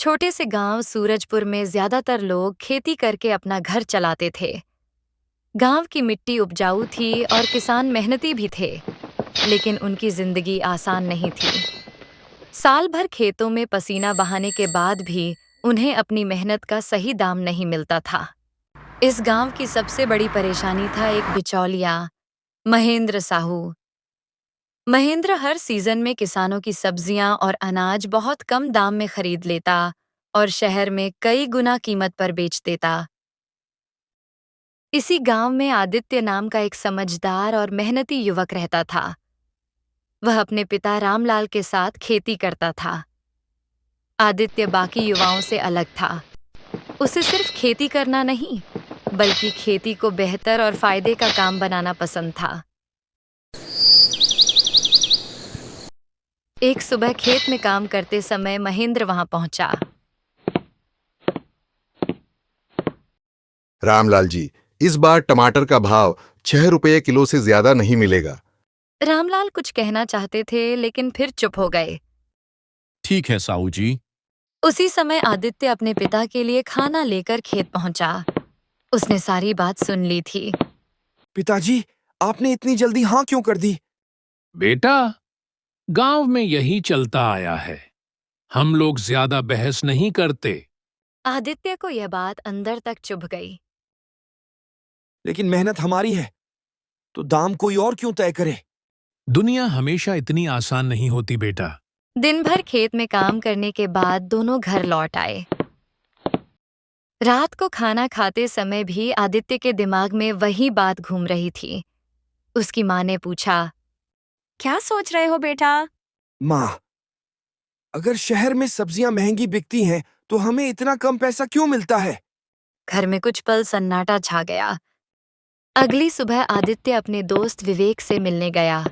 छोटे से गांव सूरजपुर में ज्यादातर लोग खेती करके अपना घर चलाते थे। गांव की मिट्टी उपजाऊ थी और किसान मेहनती भी थे, लेकिन उनकी जिंदगी आसान नहीं थी। साल भर खेतों में पसीना बहाने के बाद भी उन्हें अपनी मेहनत का सही दाम नहीं मिलता था। इस गांव की सबसे बड़ी परेशानी था एक बिचौलिया, महेंद्र साहू। महेंद्र हर सीजन में किसानों की सब्जियां और अनाज बहुत कम दाम में खरीद लेता और शहर में कई गुना कीमत पर बेच देता। इसी गांव में आदित्य नाम का एक समझदार और मेहनती युवक रहता था। वह अपने पिता रामलाल के साथ खेती करता था। आदित्य बाकी युवाओं से अलग था। उसे सिर्फ खेती करना नहीं, बल्कि खेती को बेहतर और फायदे का काम बनाना पसंद था। एक सुबह खेत में काम करते समय महेंद्र वहां पहुंचा। रामलाल जी, इस बार टमाटर का भाव 6 रुपये किलो से ज्यादा नहीं मिलेगा। रामलाल कुछ कहना चाहते थे, लेकिन फिर चुप हो गए। ठीक है साहू जी। उसी समय आदित्य अपने पिता के लिए खाना लेकर खेत पहुंचा। उसने सारी बात सुन ली थी। पिताजी, आपने इतनी जल्दी हाँ क्यों कर दी? बेटा, गांव में यही चलता आया है। हम लोग ज्यादा बहस नहीं करते। आदित्य को यह बात अंदर तक चुभ गई। लेकिन मेहनत हमारी है, तो दाम कोई और क्यों तय करे? दुनिया हमेशा इतनी आसान नहीं होती बेटा। दिन भर खेत में काम करने के बाद दोनों घर लौट आए। रात को खाना खाते समय भी आदित्य के दिमाग में वही बात घूम रही थी। उसकी माँ ने पूछा, क्या सोच रहे हो बेटा? माँ, अगर शहर में सब्जियां महंगी बिकती हैं, तो हमें इतना कम पैसा क्यों मिलता है? घर में कुछ पल सन्नाटा छा गया। अगली सुबह आदित्य अपने दोस्त विवेक से मिलने गया।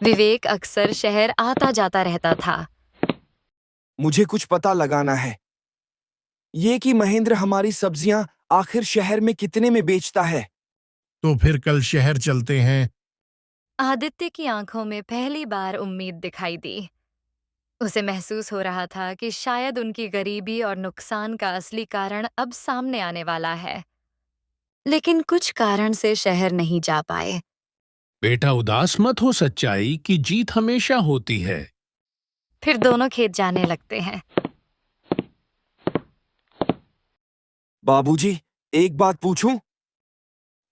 विवेक अक्सर शहर आता जाता रहता था। मुझे कुछ पता लगाना है। ये कि महेंद्र हमारी सब्जियां आखिर शहर में कितने में बेचता है। तो फिर कल शहर चलते हैं। आदित्य की आंखों में पहली बार उम्मीद दिखाई दी। उसे महसूस हो रहा था कि शायद उनकी गरीबी और नुकसान का असली कारण अब सामने आने वाला है। लेकिन कुछ कारण से शहर नहीं जा पाए। बेटा, उदास मत हो। सच्चाई की जीत हमेशा होती है। फिर दोनों खेत जाने लगते हैं। बाबूजी, एक बात पूछूं?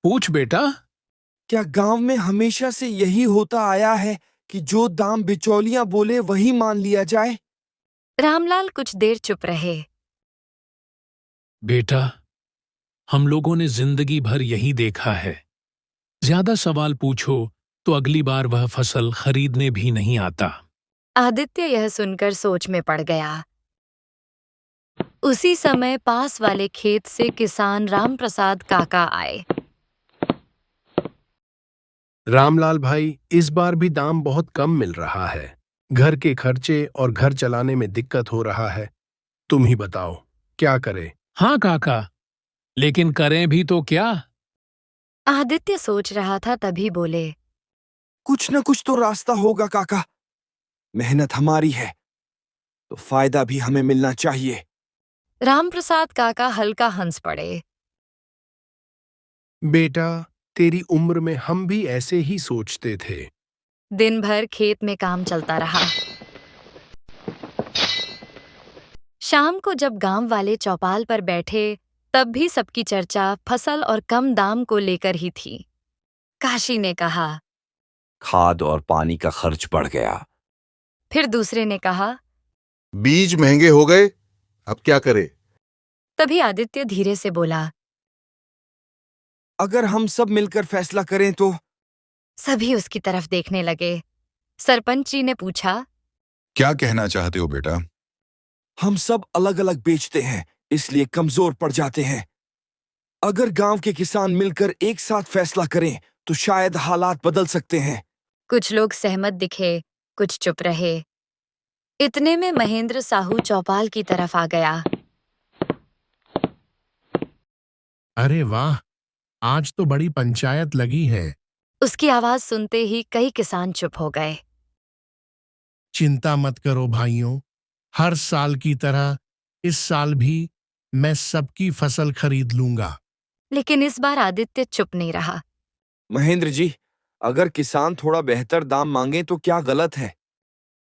पूछ बेटा। क्या गांव में हमेशा से यही होता आया है कि जो दाम बिचौलियां बोले वही मान लिया जाए? रामलाल कुछ देर चुप रहे। बेटा, हम लोगों ने जिंदगी भर यही देखा है। ज्यादा सवाल पूछो तो अगली बार वह फसल खरीदने भी नहीं आता। आदित्य यह सुनकर सोच में पड़ गया। उसी समय पास वाले खेत से किसान रामप्रसाद काका आए। रामलाल भाई, इस बार भी दाम बहुत कम मिल रहा है। घर के खर्चे और घर चलाने में दिक्कत हो रहा है। तुम ही बताओ, क्या करें? हाँ काका, लेकिन करें भी तो क्या? आदित्य सोच रहा था, तभी बोले, कुछ न कुछ तो रास्ता होगा काका। मेहनत हमारी है, तो फायदा भी हमें मिलना चाहिए। रामप्रसाद काका हल्का हंस पड़े। बेटा, तेरी उम्र में हम भी ऐसे ही सोचते थे। दिन भर खेत में काम चलता रहा। शाम को जब गांव वाले चौपाल पर बैठे, तब भी सबकी चर्चा फसल और कम दाम को लेकर ही थी। काशी ने कहा, खाद और पानी का खर्च बढ़ गया। फिर दूसरे ने कहा, बीज महंगे हो गए, अब क्या करें? तभी आदित्य धीरे से बोला, अगर हम सब मिलकर फैसला करें तो? सभी उसकी तरफ देखने लगे। सरपंच जी ने पूछा, क्या कहना चाहते हो बेटा? हम सब अलग अलग बेचते हैं, इसलिए कमजोर पड़ जाते हैं। अगर गांव के किसान मिलकर एक साथ फैसला करें तो शायद हालात बदल सकते हैं। कुछ लोग सहमत दिखे, कुछ चुप रहे। इतने में महेंद्र साहू चौपाल की तरफ आ गया। अरे वाह, आज तो बड़ी पंचायत लगी है। उसकी आवाज सुनते ही कई किसान चुप हो गए। चिंता मत करो भाइयों, हर साल की तरह इस साल भी मैं सबकी फसल खरीद लूंगा। लेकिन इस बार आदित्य चुप नहीं रहा। महेंद्र जी, अगर किसान थोड़ा बेहतर दाम मांगे तो क्या गलत है?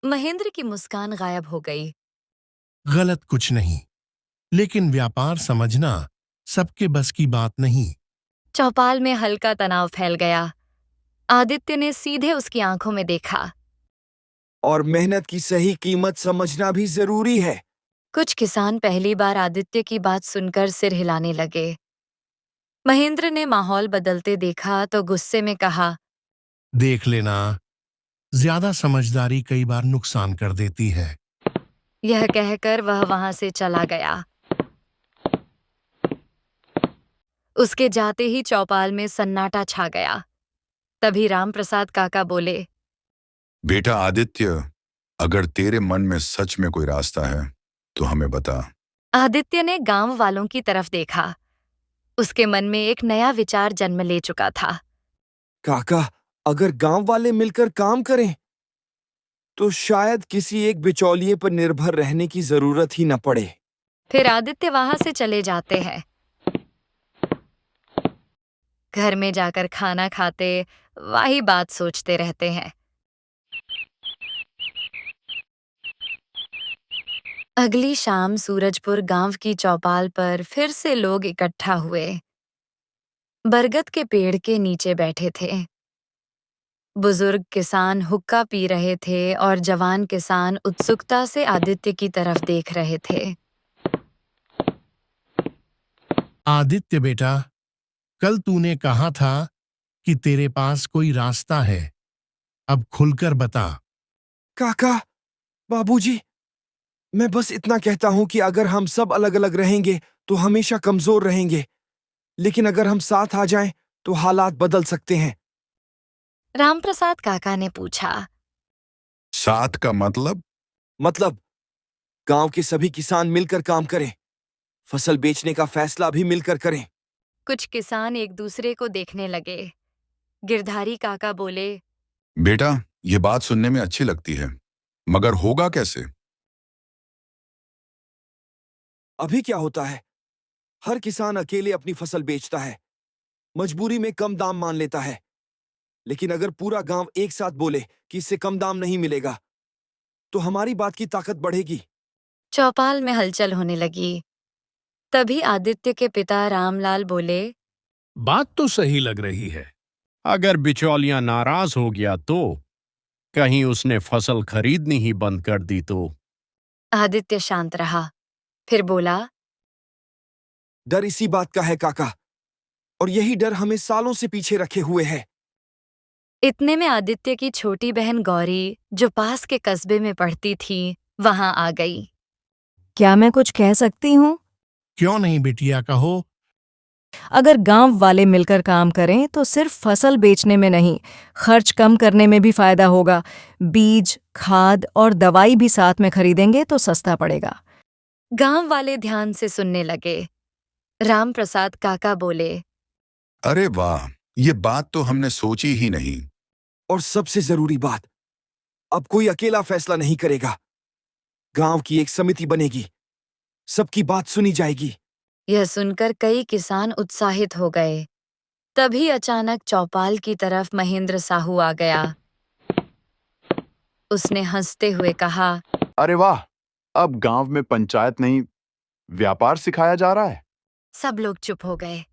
महेंद्र की मुस्कान गायब हो गई। गलत कुछ नहीं, लेकिन व्यापार समझना सबके बस की बात नहीं। चौपाल में हल्का तनाव फैल गया। आदित्य ने सीधे उसकी आंखों में देखा। और मेहनत की सही कीमत समझना भी जरूरी है। कुछ किसान पहली बार आदित्य की बात सुनकर सिर हिलाने लगे। महेंद्र ने माहौल बदलते देखा तो गुस्से में कहा, देख लेना, ज्यादा समझदारी कई बार नुकसान कर देती है। यह कहकर वह वहां से चला गया। उसके जाते ही चौपाल में सन्नाटा छा गया। तभी रामप्रसाद काका बोले, बेटा आदित्य, अगर तेरे मन में सच में कोई रास्ता है तो हमें बता। आदित्य ने गांव वालों की तरफ देखा। उसके मन में एक नया विचार जन्म ले चुका था। काका, अगर गांव वाले मिलकर काम करें तो शायद किसी एक बिचौलिए पर निर्भर रहने की जरूरत ही न पड़े। फिर आदित्य वहां से चले जाते हैं। घर में जाकर खाना खाते वही बात सोचते रहते हैं। अगली शाम सूरजपुर गांव की चौपाल पर फिर से लोग इकट्ठा हुए। बरगद के पेड़ के नीचे बैठे थे। बुजुर्ग किसान हुक्का पी रहे थे और जवान किसान उत्सुकता से आदित्य की तरफ देख रहे थे। आदित्य बेटा, कल तूने कहा था कि तेरे पास कोई रास्ता है, अब खुलकर बता। काका, बाबूजी, मैं बस इतना कहता हूं कि अगर हम सब अलग अलग रहेंगे तो हमेशा कमजोर रहेंगे, लेकिन अगर हम साथ आ जाएं तो हालात बदल सकते हैं। रामप्रसाद काका ने पूछा, साथ का मतलब? मतलब गांव के सभी किसान मिलकर काम करें, फसल बेचने का फैसला भी मिलकर करें। कुछ किसान एक दूसरे को देखने लगे। गिरधारी काका बोले, बेटा, ये बात सुनने में अच्छी लगती है, मगर होगा कैसे? अभी क्या होता है, हर किसान अकेले अपनी फसल बेचता है, मजबूरी में कम दाम मान लेता है। लेकिन अगर पूरा गांव एक साथ बोले कि इससे कम दाम नहीं मिलेगा, तो हमारी बात की ताकत बढ़ेगी। चौपाल में हलचल होने लगी। तभी आदित्य के पिता रामलाल बोले, बात तो सही लग रही है। अगर बिचौलिया नाराज हो गया तो कहीं उसने फसल खरीदनी ही बंद कर दी तो। आदित्य शांत रहा, फिर बोला, डर इसी बात का है काका, और यही डर हमें सालों से पीछे रखे हुए है। इतने में आदित्य की छोटी बहन गौरी, जो पास के कस्बे में पढ़ती थी, वहां आ गई। क्या मैं कुछ कह सकती हूँ? क्यों नहीं बिटिया, कहो। अगर गांव वाले मिलकर काम करें तो सिर्फ फसल बेचने में नहीं, खर्च कम करने में भी फायदा होगा। बीज, खाद और दवाई भी साथ में खरीदेंगे तो सस्ता पड़ेगा। गांव वाले ध्यान से सुनने लगे। रामप्रसाद काका बोले, अरे वाह, ये बात तो हमने सोची ही नहीं। और सबसे जरूरी बात, अब कोई अकेला फैसला नहीं करेगा। गांव की एक समिति बनेगी, सबकी बात सुनी जाएगी। यह सुनकर कई किसान उत्साहित हो गए। तभी अचानक चौपाल की तरफ महेंद्र साहू आ गया। उसने हंसते हुए कहा, अरे वाह, अब गांव में पंचायत नहीं, व्यापार सिखाया जा रहा है। सब लोग चुप हो गए।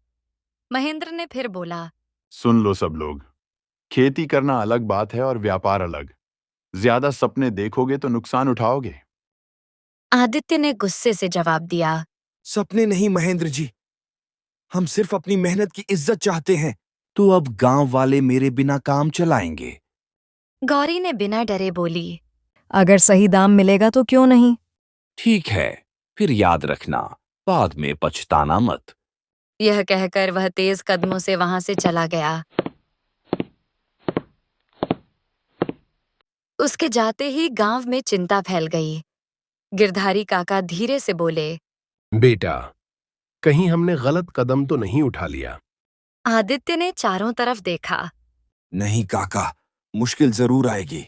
महेंद्र ने फिर बोला, सुन लो सब लोग, खेती करना अलग बात है और व्यापार अलग। ज्यादा सपने देखोगे तो नुकसान उठाओगे। आदित्य ने गुस्से से जवाब दिया, सपने नहीं महेंद्र जी, हम सिर्फ अपनी मेहनत की इज्जत चाहते हैं। तो अब गांव वाले मेरे बिना काम चलाएंगे। गौरी ने बिना डरे बोली, अगर सही दाम मिलेगा तो क्यों नहीं। ठीक है, फिर याद रखना, बाद में पछताना मत। यह कहकर वह तेज कदमों से वहां से चला गया। उसके जाते ही गांव में चिंता फैल गई। गिरधारी काका धीरे से बोले, बेटा, कहीं हमने गलत कदम तो नहीं उठा लिया? आदित्य ने चारों तरफ देखा। नहीं काका, मुश्किल जरूर आएगी,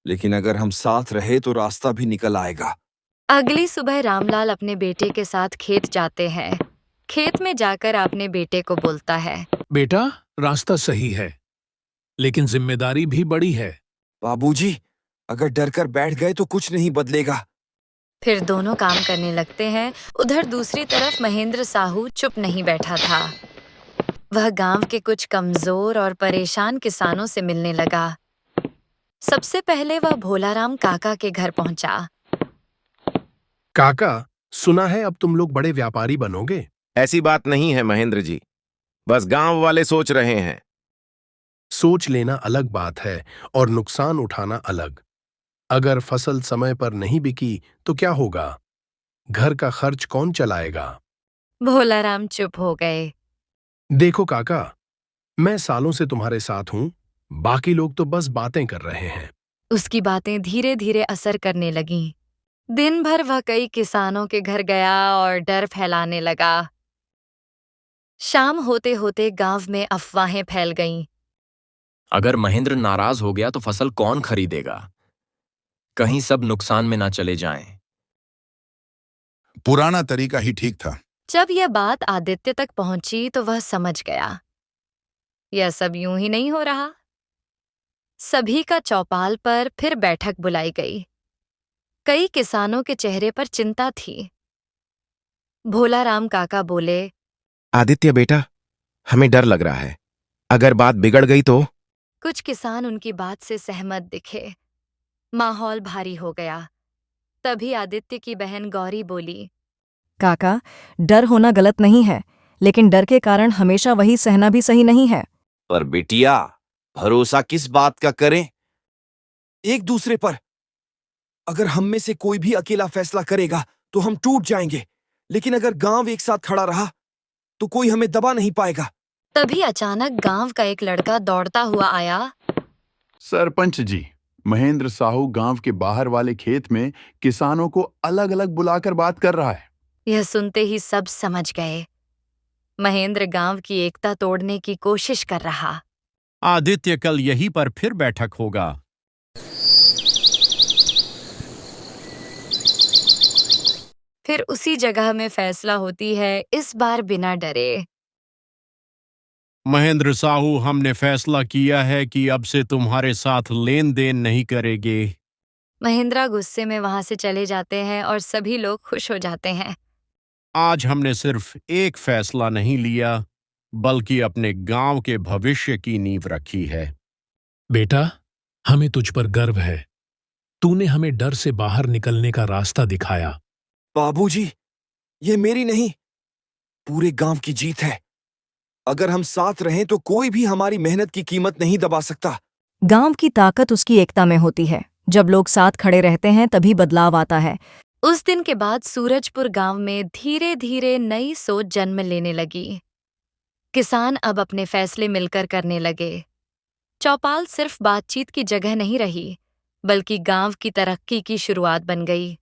लेकिन अगर हम साथ रहे तो रास्ता भी निकल आएगा। अगली सुबह रामलाल अपने बेटे के साथ खेत जाते हैं। खेत में जाकर अपने बेटे को बोलता है, बेटा, रास्ता सही है, लेकिन जिम्मेदारी भी बड़ी है। बाबूजी, अगर डर कर बैठ गए तो कुछ नहीं बदलेगा। फिर दोनों काम करने लगते हैं। उधर दूसरी तरफ महेंद्र साहू चुप नहीं बैठा था। वह गांव के कुछ कमजोर और परेशान किसानों से मिलने लगा। सबसे पहले वह भोलाराम काका के घर पहुंचा। काका, सुना है अब तुम लोग बड़े व्यापारी बनोगे। ऐसी बात नहीं है महेंद्र जी, बस गांव वाले सोच रहे हैं। सोच लेना अलग बात है और नुकसान उठाना अलग। अगर फसल समय पर नहीं बिकी तो क्या होगा? घर का खर्च कौन चलाएगा? भोलाराम चुप हो गए। देखो काका, मैं सालों से तुम्हारे साथ हूं, बाकी लोग तो बस बातें कर रहे हैं। उसकी बातें धीरे धीरे असर करने लगीं। दिन भर वह कई किसानों के घर गया और डर फैलाने लगा। शाम होते होते गांव में अफवाहें फैल गईं। अगर महेंद्र नाराज हो गया तो फसल कौन खरीदेगा? कहीं सब नुकसान में ना चले जाएं। पुराना तरीका ही ठीक था। जब यह बात आदित्य तक पहुंची तो वह समझ गया, यह सब यूं ही नहीं हो रहा। सभी का चौपाल पर फिर बैठक बुलाई गई। कई किसानों के चेहरे पर चिंता थी। भोलाराम काका बोले, आदित्य बेटा, हमें डर लग रहा है, अगर बात बिगड़ गई तो। कुछ किसान उनकी बात से सहमत दिखे। माहौल भारी हो गया। तभी आदित्य की बहन गौरी बोली, काका, डर होना गलत नहीं है, लेकिन डर के कारण हमेशा वही सहना भी सही नहीं है। पर बिटिया, भरोसा किस बात का करें? एक दूसरे पर। अगर हम में से कोई भी अकेला फैसला करेगा तो हम टूट जाएंगे, लेकिन अगर गांव एक साथ खड़ा रहा तो कोई हमें दबा नहीं पाएगा। तभी अचानक गांव का एक लड़का दौड़ता हुआ आया। सरपंच जी, महेंद्र साहू गांव के बाहर वाले खेत में किसानों को अलग अलग बुलाकर बात कर रहा है। यह सुनते ही सब समझ गए। महेंद्र गांव की एकता तोड़ने की कोशिश कर रहा। आदित्य, कल यहीं पर फिर बैठक होगा। फिर उसी जगह में फैसला होती है, इस बार बिना डरे। महेंद्र साहू, हमने फैसला किया है कि अब से तुम्हारे साथ लेन देन नहीं करेंगे। महेंद्र गुस्से में वहां से चले जाते हैं और सभी लोग खुश हो जाते हैं। आज हमने सिर्फ एक फैसला नहीं लिया, बल्कि अपने गांव के भविष्य की नींव रखी है। बेटा, हमें तुझ पर गर्व है। तूने हमें डर से बाहर निकलने का रास्ता दिखाया। बाबूजी, ये मेरी नहीं, पूरे गांव की जीत है। अगर हम साथ रहें तो कोई भी हमारी मेहनत की कीमत नहीं दबा सकता। गांव की ताकत उसकी एकता में होती है। जब लोग साथ खड़े रहते हैं तभी बदलाव आता है। उस दिन के बाद सूरजपुर गांव में धीरे धीरे नई सोच जन्म लेने लगी। किसान अब अपने फैसले मिलकर करने लगे। चौपाल सिर्फ बातचीत की जगह नहीं रही, बल्कि गांव की तरक्की की शुरुआत बन गई।